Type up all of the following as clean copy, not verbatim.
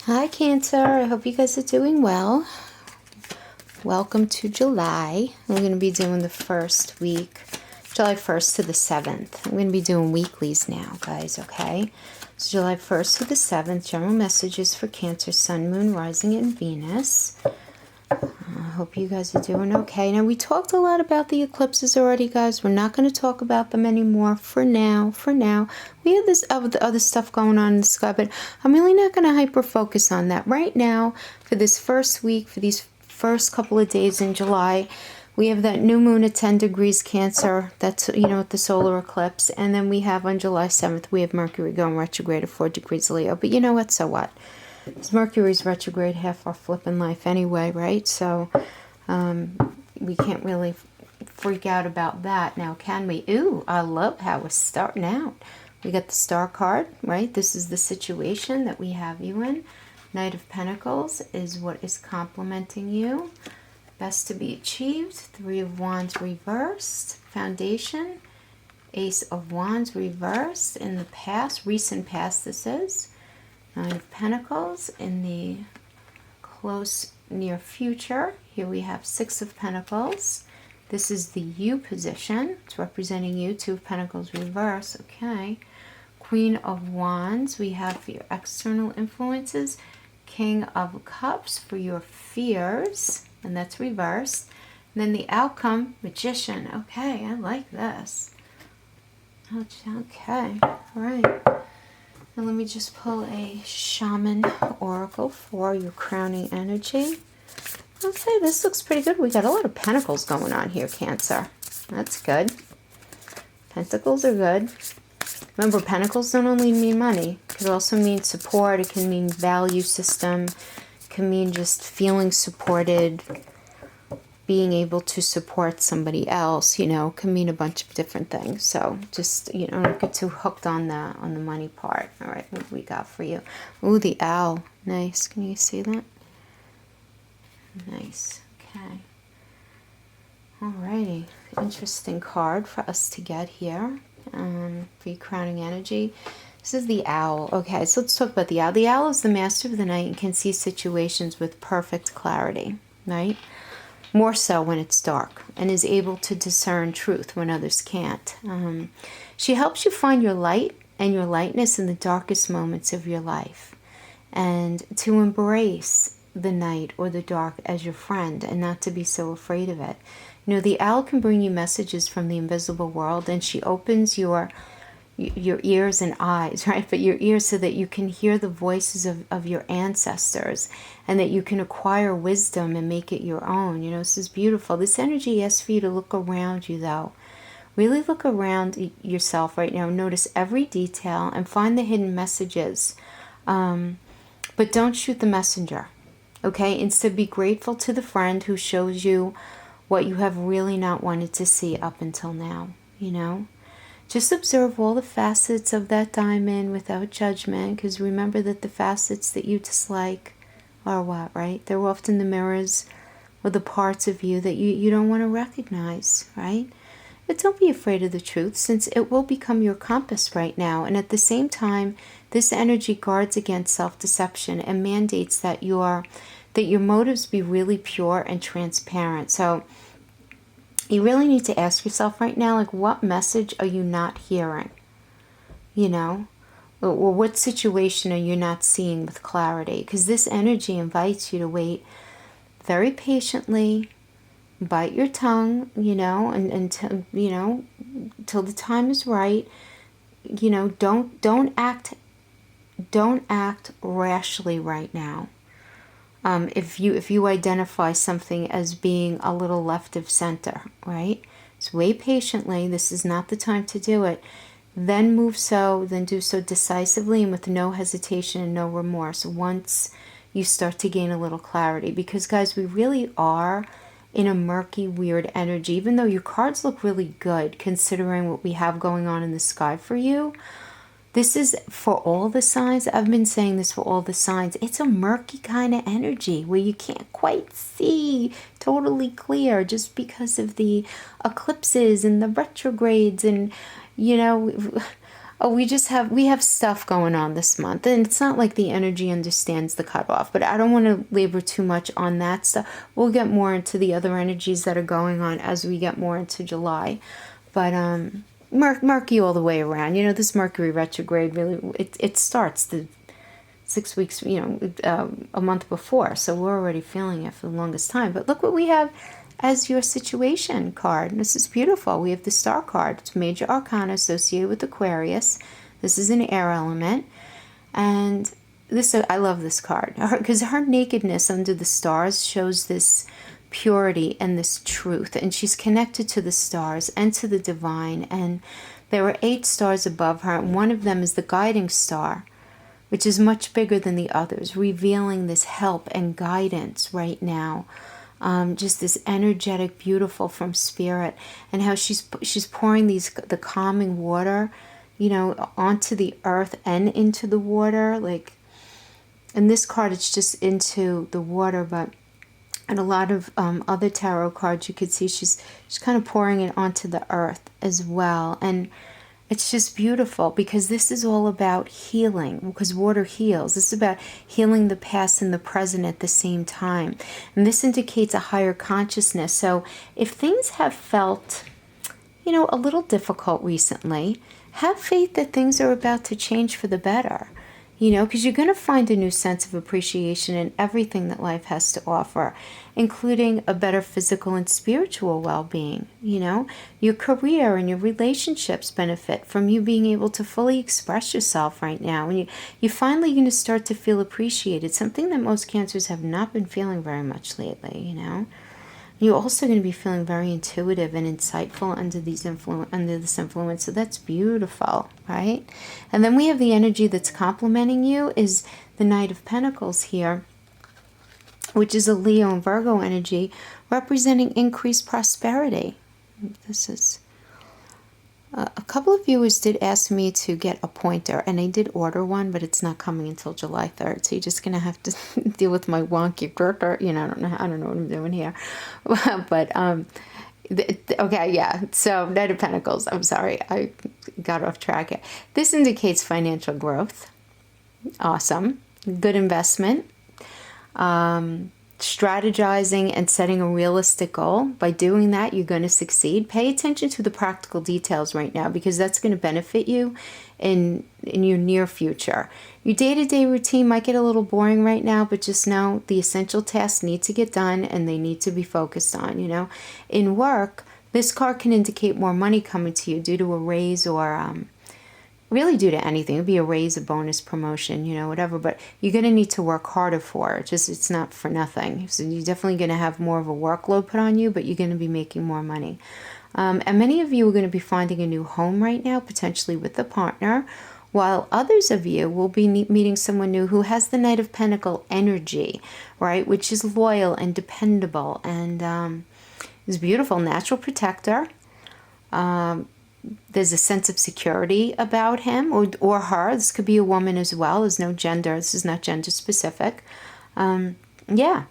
Hi Cancer, I hope you guys are doing well. Welcome to July. We're going to be doing the first week, July 1st to the 7th. I'm going to be doing weeklies now, guys, okay? So July 1st to the 7th, general messages for Cancer, Sun, Moon, Rising, and Venus. I hope you guys are doing okay. Now, we talked a lot about the eclipses already, guys. We're not going to talk about them anymore for now. We have this other stuff going on in the sky, but I'm really not going to hyper-focus on that. Right now, for this first week, for these first couple of days in July, we have that new moon at 10 degrees Cancer. That's, with the solar eclipse. And then we have on July 7th, we have Mercury going retrograde at 4 degrees Leo. But you know what? So what? Because Mercury's retrograde half our flipping life anyway, right? So we can't really freak out about that now, can we? Ooh, I love how we're starting out. We got the Star card, right? This is the situation that we have you in. Knight of Pentacles is what is complementing you. Best to be achieved. 3 of Wands reversed. Foundation. Ace of Wands reversed. In the past, recent past this is. 9 of Pentacles in the close near future. Here we have 6 of Pentacles. This is the you position. It's representing you. 2 of Pentacles reverse. Okay. Queen of Wands. We have for your external influences. King of Cups for your fears. And that's reversed. And then the outcome, Magician. Okay, I like this. Okay. All right. Now let me just pull a Shaman Oracle for your crowning energy. Okay, this looks pretty good. We got a lot of pentacles going on here, Cancer. That's good. Pentacles are good. Remember, pentacles don't only mean money. It could also mean support. It can mean value system. It can mean just feeling supported. Being able to support somebody else, can mean a bunch of different things. So just, don't get too hooked on the money part. All right, what do we got for you? Ooh, the owl. Nice. Can you see that? Nice. Okay. Alrighty. Interesting card for us to get here for your crowning energy. This is the owl. Okay, so let's talk about the owl. The owl is the master of the night and can see situations with perfect clarity, right? More so when it's dark, and is able to discern truth when others can't. She helps you find your light and your lightness in the darkest moments of your life, and to embrace the night or the dark as your friend and not to be so afraid of it. The owl can bring you messages from the invisible world, and she opens your ears and eyes, right? But your ears so that you can hear the voices of your ancestors and that you can acquire wisdom and make it your own. This is beautiful. This energy asks for you to look around you, though. Really look around yourself right now. Notice every detail and find the hidden messages. But don't shoot the messenger, okay? Instead, be grateful to the friend who shows you what you have really not wanted to see up until now, Just observe all the facets of that diamond without judgment, because remember that the facets that you dislike are what, right? They're often the mirrors or the parts of you that you don't want to recognize, right? But don't be afraid of the truth, since it will become your compass right now. And at the same time, this energy guards against self-deception and mandates that your motives be really pure and transparent. So you really need to ask yourself right now, like, what message are you not hearing? Or what situation are you not seeing with clarity? Because this energy invites you to wait very patiently, bite your tongue, until till the time is right. Don't act rashly right now. If you identify something as being a little left of center, right? So wait patiently. This is not the time to do it. Then do so decisively and with no hesitation and no remorse once you start to gain a little clarity. Because, guys, we really are in a murky, weird energy. Even though your cards look really good, considering what we have going on in the sky for you, this is for all the signs. I've been saying this for all the signs. It's a murky kind of energy where you can't quite see totally clear just because of the eclipses and the retrogrades. And, Oh, we have stuff going on this month, and it's not like the energy understands the cutoff, but I don't want to labor too much on that stuff. We'll get more into the other energies that are going on as we get more into July. But murky all the way around. You know, this Mercury retrograde really it starts the 6 weeks, a month before, so we're already feeling it for the longest time. But look what we have as your situation card. This is beautiful. We have the Star card. It's major arcana associated with Aquarius. This is an air element. And this, I love this card because her nakedness under the stars shows this purity and this truth. And she's connected to the stars and to the divine. And there are 8 stars above her. And one of them is the guiding star, which is much bigger than the others, revealing this help and guidance right now. Just this energetic, beautiful from spirit, and how she's pouring the calming water, onto the earth and into the water. Like in this card, it's just into the water, but in a lot of other tarot cards, you could see she's kind of pouring it onto the earth as well. And it's just beautiful because this is all about healing, because water heals. This is about healing the past and the present at the same time. And this indicates a higher consciousness. So if things have felt, a little difficult recently, have faith that things are about to change for the better. Because you're going to find a new sense of appreciation in everything that life has to offer, including a better physical and spiritual well-being. Your career and your relationships benefit from you being able to fully express yourself right now. And you're finally going to start to feel appreciated, something that most Cancers have not been feeling very much lately, You're also going to be feeling very intuitive and insightful under this influence. So that's beautiful, right? And then we have the energy that's complementing you is the Knight of Pentacles here, which is a Leo and Virgo energy representing increased prosperity. This is a couple of viewers did ask me to get a pointer, and I did order one, but it's not coming until July 3rd. So you're just going to have to deal with my wonky, I don't know what I'm doing here. But, okay, yeah. So Knight of Pentacles, I'm sorry, I got off track here. This indicates financial growth. Awesome. Good investment. Strategizing and setting a realistic goal. By doing that, you're going to succeed. Pay attention to the practical details right now, because that's going to benefit you in your near future. Your day-to-day routine might get a little boring right now, but just know the essential tasks need to get done and they need to be focused on. In work, this card can indicate more money coming to you due to a raise or really due to anything. It'd be a raise, a bonus, promotion, whatever, but you're going to need to work harder for it. It's not for nothing. So you're definitely going to have more of a workload put on you, but you're going to be making more money. And many of you are going to be finding a new home right now, potentially with a partner, while others of you will be meeting someone new who has the Knight of Pentacles energy, right, which is loyal and dependable and is beautiful, natural protector. There's a sense of security about him or her. This could be a woman as well. There's no gender. This is not gender specific. Yeah.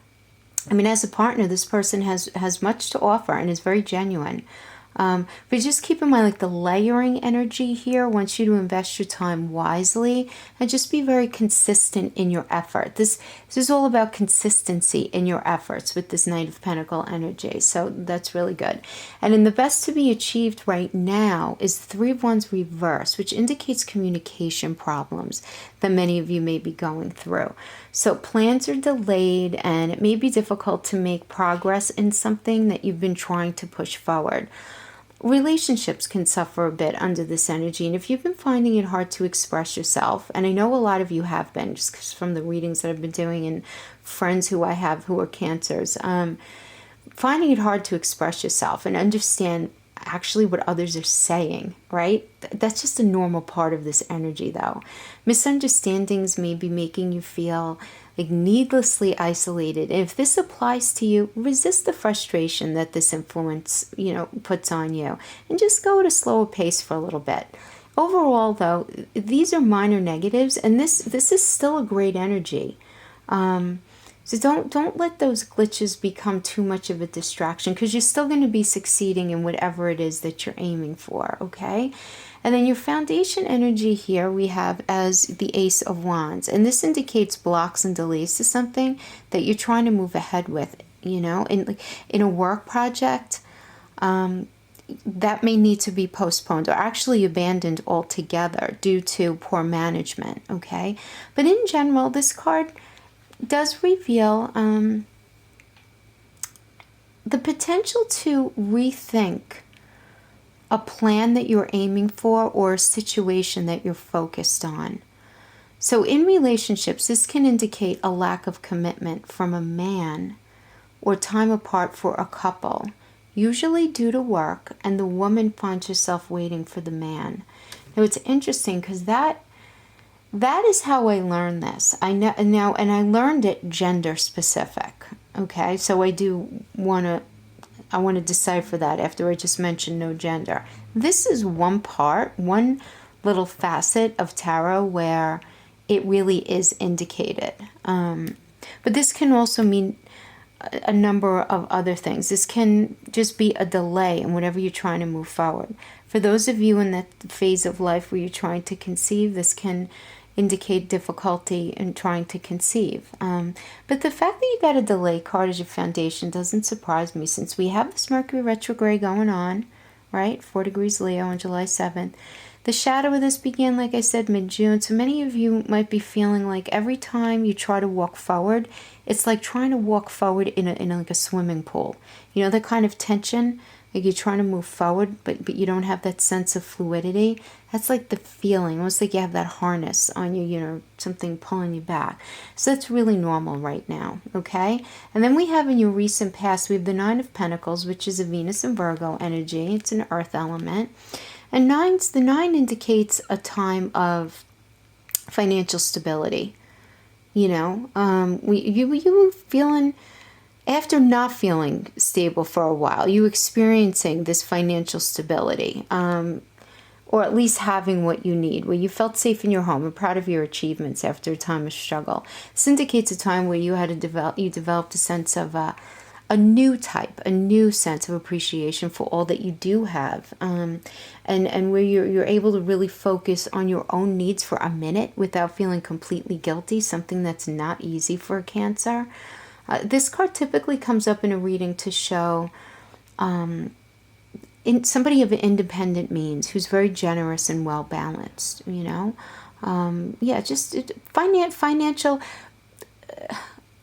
As a partner, this person has much to offer and is very genuine. But just keep in mind, like, the layering energy here wants you to invest your time wisely and just be very consistent in your effort. This is all about consistency in your efforts with this Knight of Pentacles energy. So that's really good. And in the best to be achieved right now is the Three of Wands reverse, which indicates communication problems that many of you may be going through. So plans are delayed and it may be difficult to make progress in something that you've been trying to push forward. Relationships can suffer a bit under this energy, and if you've been finding it hard to express yourself, and I know a lot of you have been, just from the readings that I've been doing and friends who I have who are Cancers, finding it hard to express yourself and understand actually what others are saying, right? That's just a normal part of this energy, though. Misunderstandings may be making you feel like needlessly isolated. And if this applies to you, resist the frustration that this influence, puts on you, and just go at a slower pace for a little bit. Overall, though, these are minor negatives, and this is still a great energy. So don't let those glitches become too much of a distraction, because you're still going to be succeeding in whatever it is that you're aiming for, okay? And then your foundation energy here we have as the Ace of Wands. And this indicates blocks and delays to something that you're trying to move ahead with, you know, in a work project. That may need to be postponed or actually abandoned altogether due to poor management, okay? But in general, this card does reveal the potential to rethink a plan that you're aiming for or a situation that you're focused on. So in relationships, this can indicate a lack of commitment from a man or time apart for a couple, usually due to work, and the woman finds herself waiting for the man. Now it's interesting because that is how I learned this. I know now, and I learned it gender specific. Okay, so I want to decipher that after I just mentioned no gender. This is one part, one little facet of tarot where it really is indicated. But this can also mean a number of other things. This can just be a delay in whatever you're trying to move forward. For those of you in that phase of life where you're trying to conceive, this can indicate difficulty in trying to conceive. But the fact that you got a delay card as your foundation doesn't surprise me, since we have this Mercury retrograde going on, right? 4 degrees Leo on July 7th. The shadow of this began, like I said, mid-June. So many of you might be feeling like every time you try to walk forward, it's like trying to walk forward in like a swimming pool. You know, the kind of tension, like you're trying to move forward, but you don't have that sense of fluidity. That's like the feeling, almost like you have that harness on you, you know, something pulling you back. So that's really normal right now, okay? And then we have in your recent past, we have the Knight of Pentacles, which is a Venus and Virgo energy. It's an earth element. And the 9 indicates a time of financial stability. You know, you were feeling, after not feeling stable for a while, you experiencing this financial stability, or at least having what you need, where you felt safe in your home and proud of your achievements after a time of struggle. This indicates a time where you developed a sense of a new sense of appreciation for all that you do have, and where you're able to really focus on your own needs for a minute without feeling completely guilty, something that's not easy for a Cancer. This card typically comes up in a reading to show in somebody of independent means who's very generous and well balanced, you know. Financial.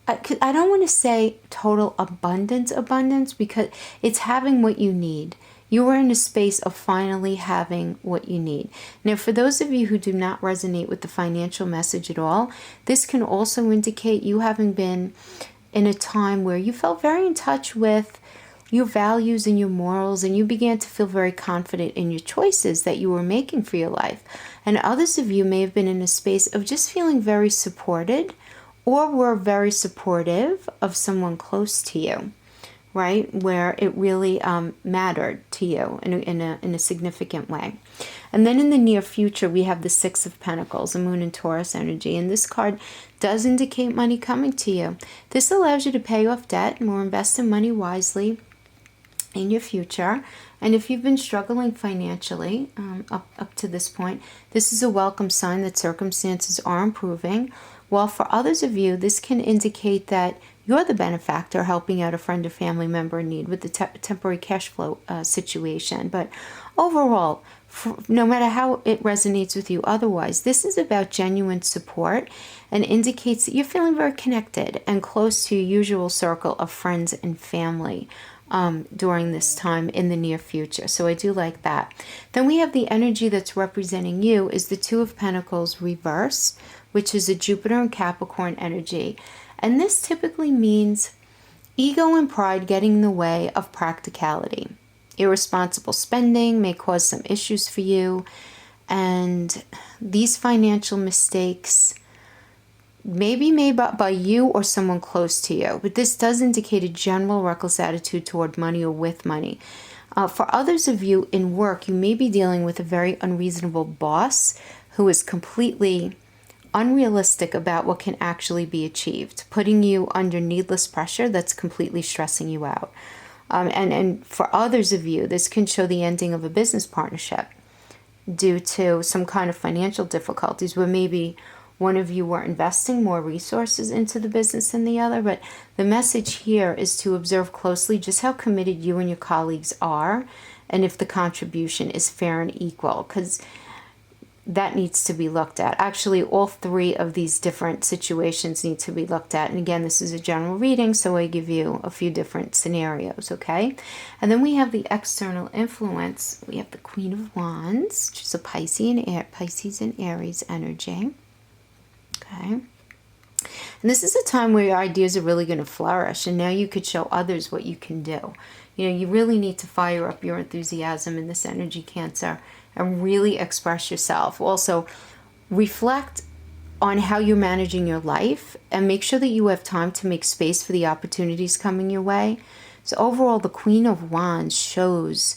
I don't want to say total abundance, because it's having what you need. You are in a space of finally having what you need. Now, for those of you who do not resonate with the financial message at all, this can also indicate you having been in a time where you felt very in touch with your values and your morals, and you began to feel very confident in your choices that you were making for your life. And others of you may have been in a space of just feeling very supported, or were very supportive of someone close to you, right? Where it really mattered to you in a significant way. And then in the near future, we have the 6 of Pentacles, the Moon and Taurus energy. And this card does indicate money coming to you. This allows you to pay off debt or invest in money wisely in your future. And if you've been struggling financially up to this point, this is a welcome sign that circumstances are improving. While for others of you, this can indicate that you're the benefactor helping out a friend or family member in need with the temporary cash flow situation. But overall, no matter how it resonates with you otherwise, this is about genuine support and indicates that you're feeling very connected and close to your usual circle of friends and family during this time in the near future. So I do like that. Then we have the energy that's representing you is the 2 of Pentacles reverse, which is a Jupiter and Capricorn energy. And this typically means ego and pride getting in the way of practicality. Irresponsible spending may cause some issues for you. And these financial mistakes may be made by you or someone close to you. But this does indicate a general reckless attitude toward money or with money. For others of you in work, you may be dealing with a very unreasonable boss who is completely unrealistic about what can actually be achieved, putting you under needless pressure that's completely stressing you out. And for others of you, this can show the ending of a business partnership due to some kind of financial difficulties where maybe one of you were investing more resources into the business than the other. But the message here is to observe closely just how committed you and your colleagues are and if the contribution is fair and equal, because that needs to be looked at. Actually, all three of these different situations need to be looked at. And again, this is a general reading, so I give you a few different scenarios, okay? And then we have the external influence. We have the Queen of Wands, which is a Pisces and Aries energy, okay? And this is a time where your ideas are really going to flourish, and now you could show others what you can do. You know, you really need to fire up your enthusiasm in this energy, Cancer, and really express yourself. Also, reflect on how you're managing your life and make sure that you have time to make space for the opportunities coming your way. So overall, the Queen of Wands shows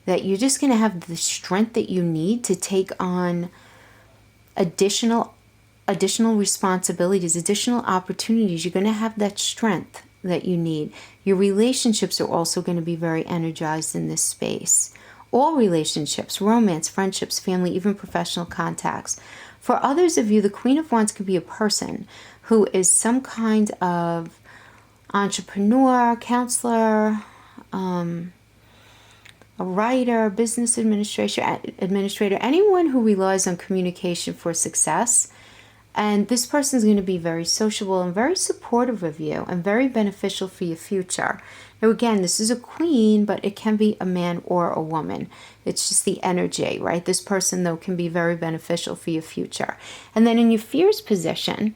that you're just going to have the strength that you need to take on additional responsibilities, additional opportunities. You're going to have that strength that you need. Your relationships are also going to be very energized in this space. All relationships, romance, friendships, family, even professional contacts. For others of you, the Queen of Wands could be a person who is some kind of entrepreneur, counselor, a writer, business administrator, anyone who relies on communication for success. And this person is going to be very sociable and very supportive of you and very beneficial for your future. Now, again, this is a queen, but it can be a man or a woman. It's just the energy, right? This person, though, can be very beneficial for your future. And then in your fears position,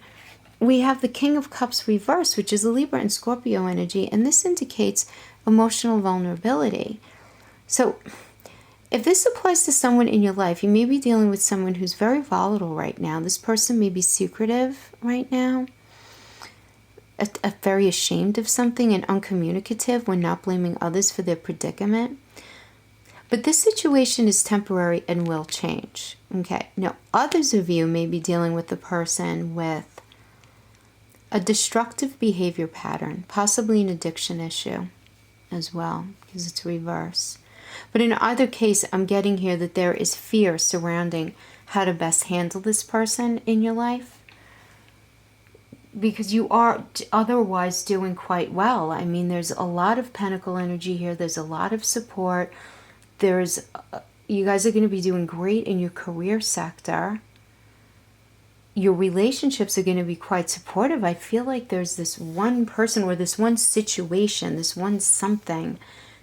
we have the King of Cups reversed, which is a Libra and Scorpio energy. And this indicates emotional vulnerability. So if this applies to someone in your life, you may be dealing with someone who's very volatile right now. This person may be secretive right now, very ashamed of something and uncommunicative when not blaming others for their predicament. But this situation is temporary and will change. Okay, now others of you may be dealing with a person with a destructive behavior pattern, possibly an addiction issue as well, because it's reverse. But in either case, I'm getting here that there is fear surrounding how to best handle this person in your life, because you are otherwise doing quite well. I mean, there's a lot of pentacle energy here. There's a lot of support. You guys are going to be doing great in your career sector. Your relationships are going to be quite supportive. I feel like there's this one person or this one situation, this one something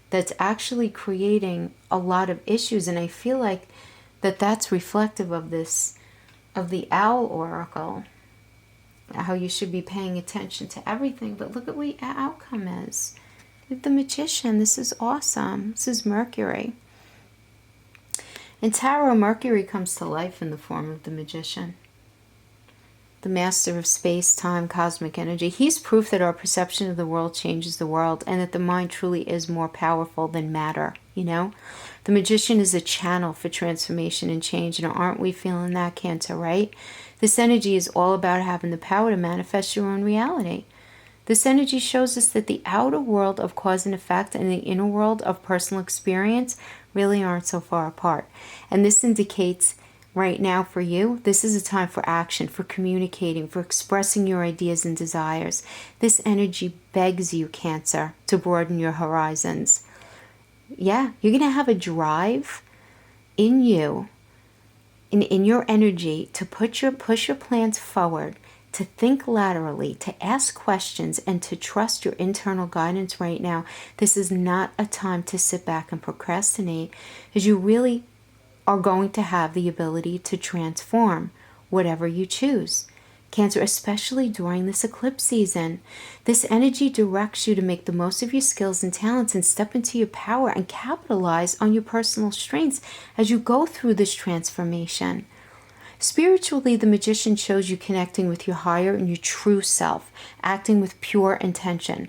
that's actually creating a lot of issues. And I feel like that's reflective of the Owl Oracle, how you should be paying attention to everything. But look at what your outcome is. With the Magician, this is awesome. This is Mercury. In Tarot, Mercury comes to life in the form of the Magician, the master of space, time, cosmic energy. He's proof that our perception of the world changes the world and that the mind truly is more powerful than matter, you know? The Magician is a channel for transformation and change, and aren't we feeling that, Cancer, right? This energy is all about having the power to manifest your own reality. This energy shows us that the outer world of cause and effect and the inner world of personal experience really aren't so far apart. And this indicates right now for you, this is a time for action, for communicating, for expressing your ideas and desires. This energy begs you, Cancer, to broaden your horizons. Yeah, you're going to have a drive in you, in your energy, to push your plans forward, to think laterally, to ask questions, and to trust your internal guidance right now. This is not a time to sit back and procrastinate, because you really are going to have the ability to transform whatever you choose. Cancer, especially during this eclipse season, this energy directs you to make the most of your skills and talents and step into your power and capitalize on your personal strengths as you go through this transformation. Spiritually, the Magician shows you connecting with your higher and your true self, acting with pure intention.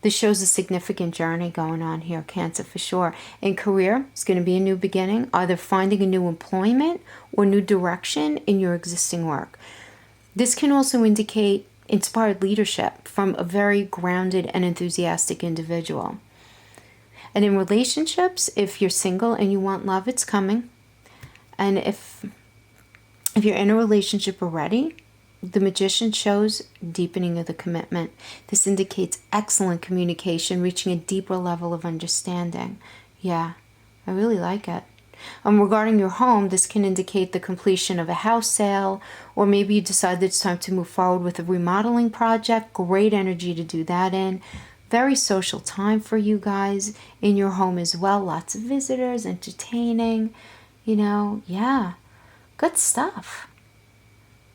This shows a significant journey going on here, Cancer, for sure. In career, it's going to be a new beginning, either finding a new employment or new direction in your existing work. This can also indicate inspired leadership from a very grounded and enthusiastic individual. And in relationships, if you're single and you want love, it's coming. And if you're in a relationship already, the Magician shows deepening of the commitment. This indicates excellent communication, reaching a deeper level of understanding. Yeah, I really like it. Regarding your home, this can indicate the completion of a house sale, or maybe you decide that it's time to move forward with a remodeling project. Great energy to do that in. Very social time for you guys in your home as well. Lots of visitors, entertaining, you know, yeah. Good stuff.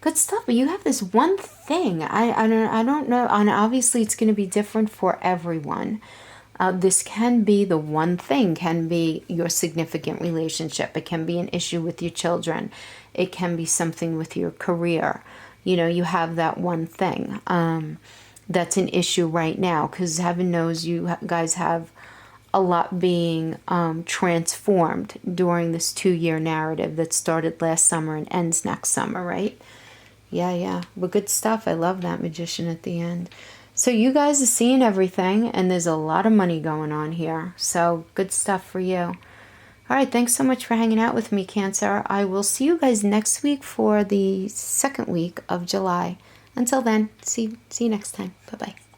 Good stuff. But you have this one thing. I don't know. And obviously it's going to be different for everyone. This can be the one thing, can be your significant relationship. It can be an issue with your children. It can be something with your career. You know, you have that one thing that's an issue right now, because heaven knows you guys have a lot being transformed during this 2-year narrative that started last summer and ends next summer, right? Yeah. But good stuff. I love that Magician at the end. So you guys are seeing everything, and there's a lot of money going on here. So good stuff for you. All right, thanks so much for hanging out with me, Cancer. I will see you guys next week for the second week of July. Until then, see you next time. Bye-bye.